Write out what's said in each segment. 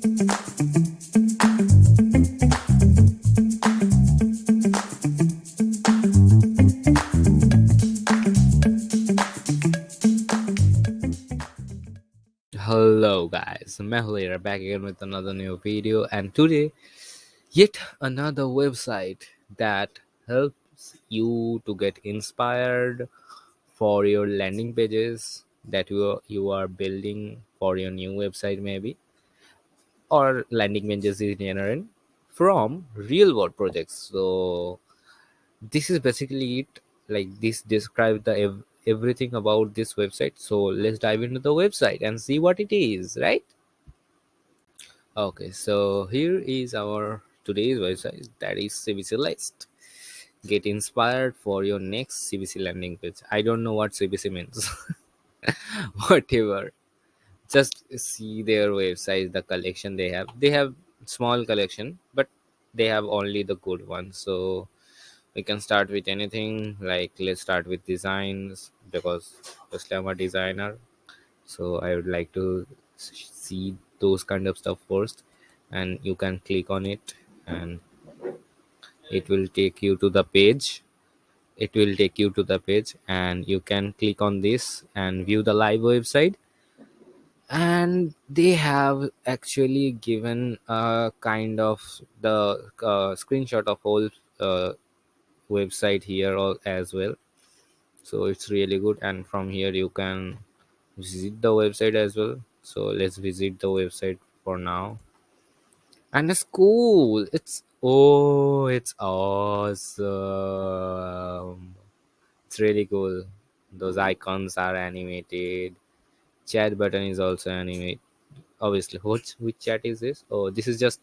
Hello guys, Mehul here, back again with another new video, and today yet another website that helps you to get inspired for your landing pages that you are building for your new website, maybe, or landing pages in general, from real world projects. So this is basically it. Like, this describes the everything about this website. So let's dive into the website and see what it is, right? Okay, so here is our today's website, that is CBC List. Get inspired for your next CBC landing page. I don't know what CBC means. Whatever. Just see their website, the collection they have. They have small collection, but they have only the good ones. So we can start with anything. Like, let's start with designs, because obviously I'm a designer, so I would like to see those kind of stuff first. And you can click on it, and it will take you to the page. And you can click on this and view the live website. And they have actually given a kind of the screenshot of whole uh, website here as well. So it's really good, and from here you can visit the website as well. So let's visit the website for now. And it's cool. It's awesome. It's really cool. Those icons are animated. Chat button is also animated. Obviously, which chat is this? Oh, this is just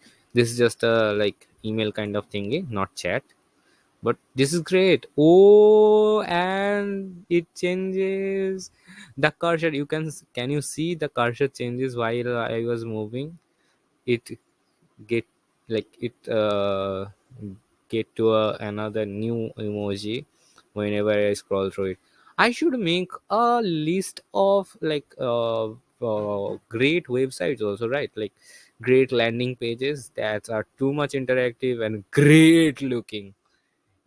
a like email kind of thingy, not chat. But this is great. Oh, and it changes the cursor. Can you see the cursor changes while I was moving? It get like it get to another new emoji whenever I scroll through it. I should make a list of like great websites also, right? Like, great landing pages that are too much interactive and great looking.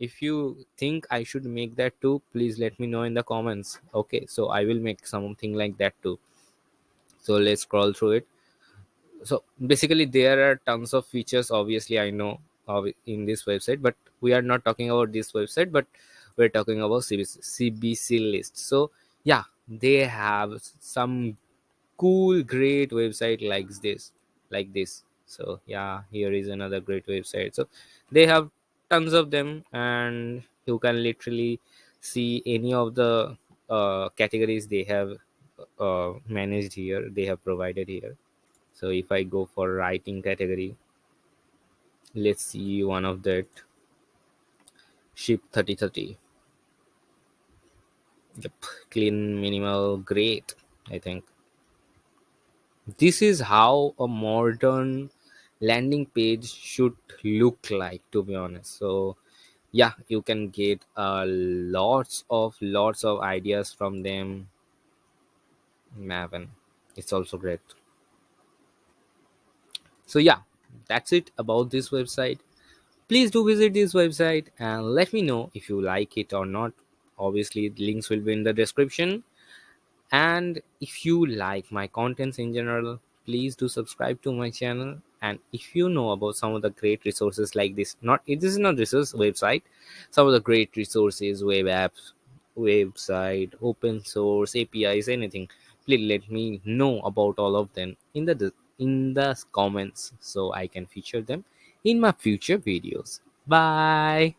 If you think I should make that too, please let me know in the comments. Okay, so I will make something like that too. So let's scroll through it. So basically there are tons of features, obviously, I know, in this website, but we are not talking about this website, but we're talking about CBC List. So yeah, they have some cool great website like this. So yeah, here is another great website. So they have tons of them, and you can literally see any of the categories they have managed here, they have provided here. So if I go for writing category, let's see one of that, ship 3030. Yep, clean, minimal, great. I think this is how a modern landing page should look like, to be honest. So yeah, you can get lots of ideas from them. Maven, it's also great. So yeah, that's it about this website. Please do visit this website and let me know if you like it or not. Obviously, links will be in the description. And if you like my contents in general, please do subscribe to my channel. And if you know about some of the great resources like this, not this is not resource website, some of the great resources, web apps, website, open source, APIs, anything, please let me know about all of them in the comments, so I can feature them in my future videos. Bye.